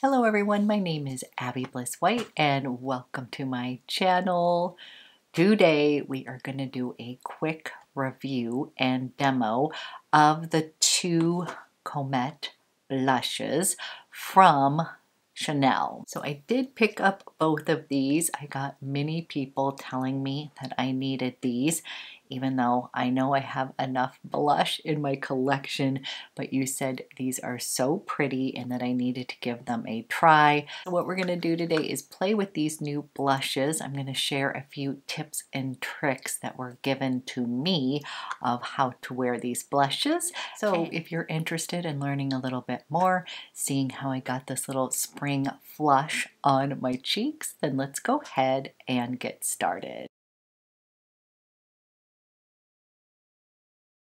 Hello everyone, my name is Abby Bliss White and welcome to my channel. Today we are going to do a quick review and demo of the two COMÈTE blushes from Chanel. So I did pick up both of these. I got many people telling me that I needed these, even though I know I have enough blush in my collection, but you said these are so pretty and that I needed to give them a try. So what we're going to do today is play with these new blushes. I'm going to share a few tips and tricks that were given to me of how to wear these blushes. So if you're interested in learning a little bit more, seeing how I got this little spring flush on my cheeks, then let's go ahead and get started.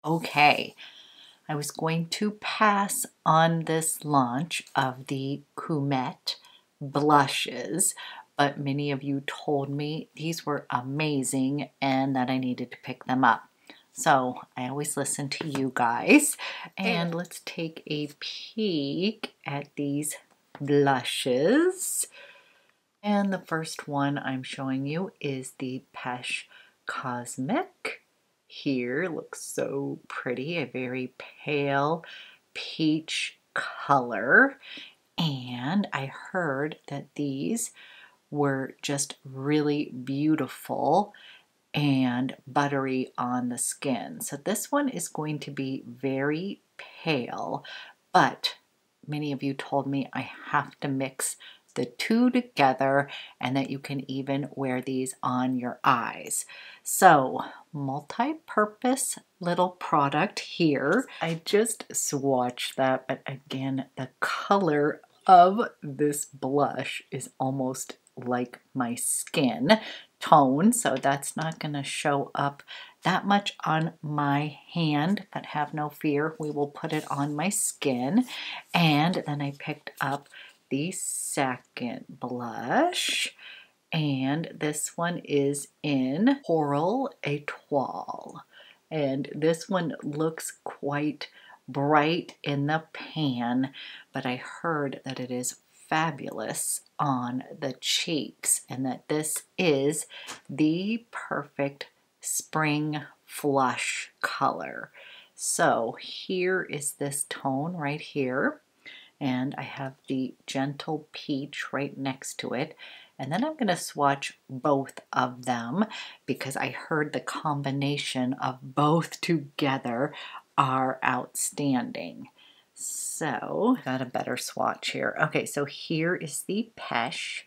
Okay, I was going to pass on this launch of the COMÈTE blushes, but many of you told me these were amazing and that I needed to pick them up. So I always listen to you guys, and let's take a peek at these blushes. And the first one I'm showing you is the Pêche Cosmique. Here looks so pretty, a very pale peach color. And I heard that these were just really beautiful and buttery on the skin. So this one is going to be very pale, but many of you told me I have to mix the two together and that you can even wear these on your eyes. So multi-purpose little product here. I just swatched that, but again, the color of this blush is almost like my skin tone, so that's not going to show up that much on my hand, but have no fear, we will put it on my skin. And then I picked up the second blush, and this one is in Coral Etoilé, and this one looks quite bright in the pan, but I heard that it is fabulous on the cheeks and that this is the perfect spring flush color. So here is this tone right here, and I have the gentle peach right next to it. And then I'm going to swatch both of them because I heard the combination of both together are outstanding. So got a better swatch here. Okay, so here is the Peche,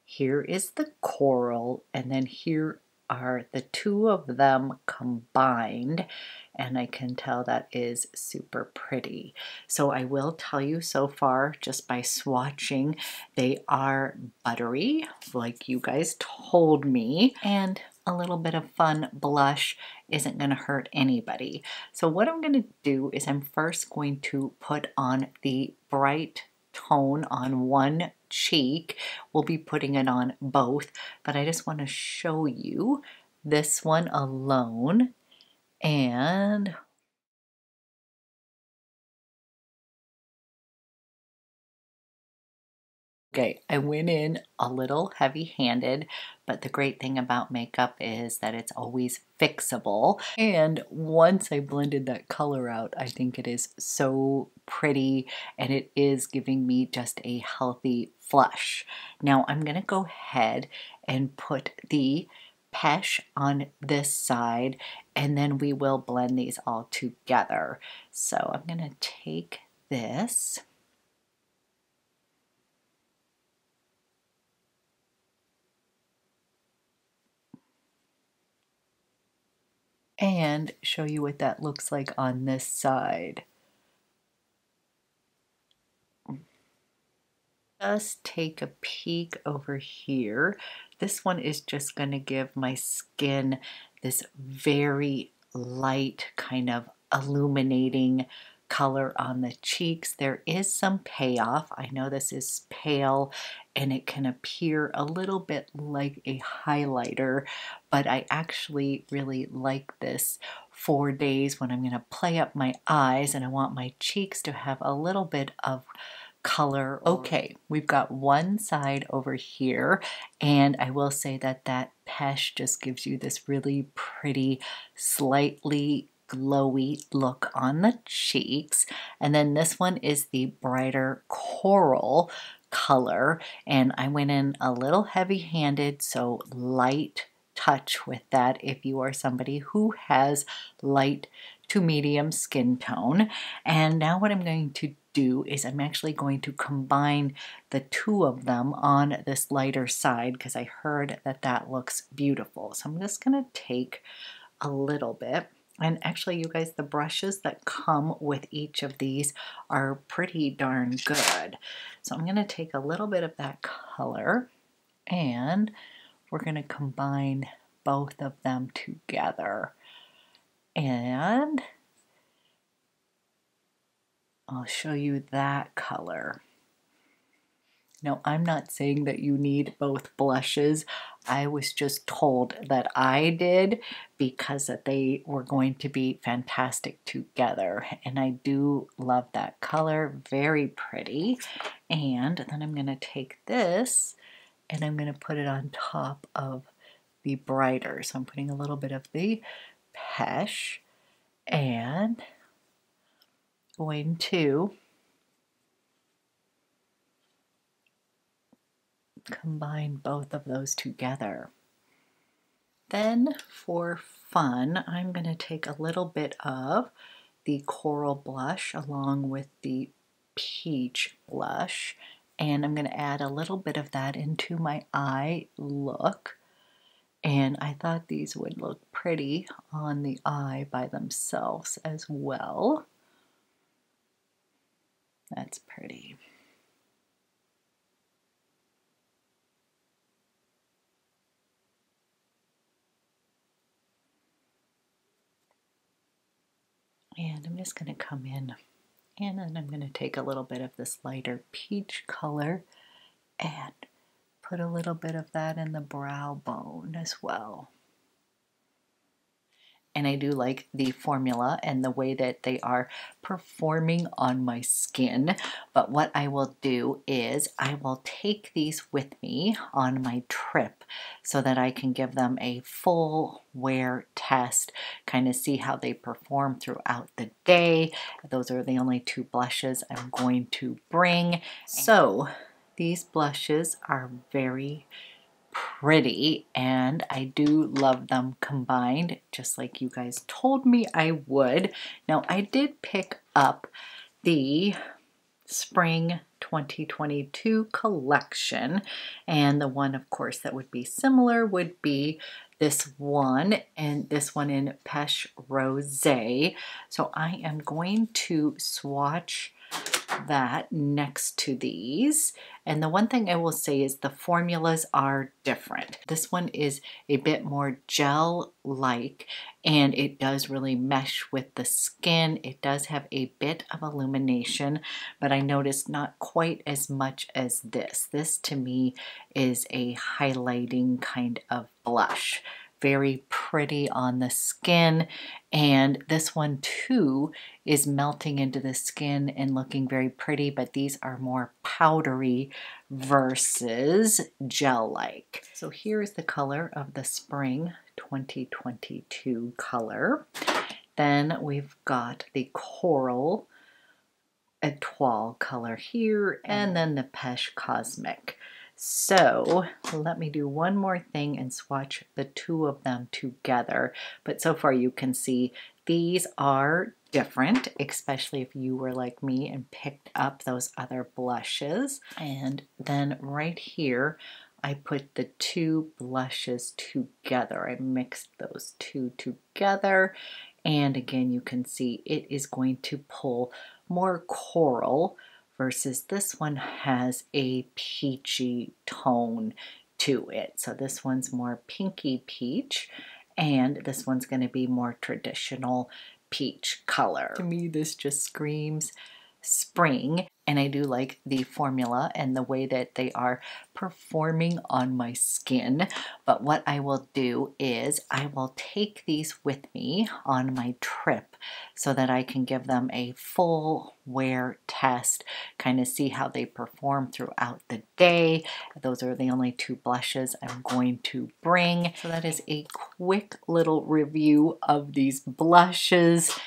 here is the Coral, and then here are the two of them combined, and I can tell that is super pretty. So I will tell you so far, just by swatching, they are buttery, like you guys told me, and a little bit of fun blush isn't going to hurt anybody. So what I'm going to do is I'm first going to put on the bright tone on one cheek. We'll be putting it on both, but I just want to show you this one alone. And okay, I went in a little heavy-handed, but the great thing about makeup is that it's always fixable. And once I blended that color out, I think it is so pretty, and it is giving me just a healthy flush. Now I'm going to go ahead and put the Peche on this side, and then we will blend these all together. So I'm going to take this and show you what that looks like on this side. Just take a peek over here. This one is just going to give my skin this very light kind of illuminating color on the cheeks. There is some payoff. I know this is pale and it can appear a little bit like a highlighter, but I actually really like this for days when I'm going to play up my eyes and I want my cheeks to have a little bit of color. Okay, we've got one side over here, and I will say that that Peche just gives you this really pretty, slightly glowy look on the cheeks. And then this one is the brighter coral color, and I went in a little heavy-handed, so light touch with that if you are somebody who has light to medium skin tone. And now what I'm going to do is I'm actually going to combine the two of them on this lighter side because I heard that that looks beautiful. So I'm just going to take a little bit. And actually, you guys, the brushes that come with each of these are pretty darn good. So I'm going to take a little bit of that color and we're going to combine both of them together. And I'll show you that color. Now, I'm not saying that you need both blushes. I was just told that I did because that they were going to be fantastic together. And I do love that color, very pretty. And then I'm going to take this and I'm going to put it on top of the brighter. So I'm putting a little bit of the Peche and going to combine both of those together. Then for fun, I'm going to take a little bit of the coral blush along with the peach blush, and I'm going to add a little bit of that into my eye look. And I thought these would look pretty on the eye by themselves as well. That's pretty. And I'm just going to come in and then I'm going to take a little bit of this lighter peach color and put a little bit of that in the brow bone as well. And I do like the formula and the way that they are performing on my skin. But what I will do is I will take these with me on my trip so that I can give them a full wear test, kind of see how they perform throughout the day. Those are the only two blushes I'm going to bring. So these blushes are very pretty and I do love them combined, just like you guys told me I would. Now I did pick up the Spring 2022 collection, and the one of course that would be similar would be this one, and this one in Peche Rosee. So I am going to swatch that next to these. And the one thing I will say is the formulas are different. This one is a bit more gel-like and it does really mesh with the skin. It does have a bit of illumination, but I noticed not quite as much as this. This to me is a highlighting kind of blush. Very pretty on the skin, and this one too is melting into the skin and looking very pretty, but these are more powdery versus gel-like. So here's the color of the Spring 2022 color. Then we've got the Coral Etoilé color here, and then the Pêche Cosmique. So let me do one more thing and swatch the two of them together. But so far you can see these are different, especially if you were like me and picked up those other blushes. And then right here, I put the two blushes together. I mixed those two together. And again, you can see it is going to pull more coral versus this one has a peachy tone to it. So this one's more pinky peach and this one's going to be more traditional peach color. To me, this just screams spring, and I do like the formula and the way that they are performing on my skin. But what I will do is I will take these with me on my trip so that I can give them a full wear test, kind of see how they perform throughout the day. Those are the only two blushes I'm going to bring. So that is a quick little review of these blushes.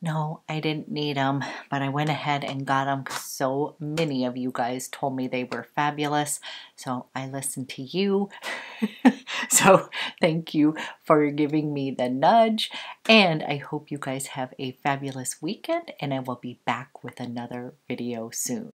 No, I didn't need them, but I went ahead and got them because so many of you guys told me they were fabulous. So I listened to you. So thank you for giving me the nudge. And I hope you guys have a fabulous weekend, and I will be back with another video soon.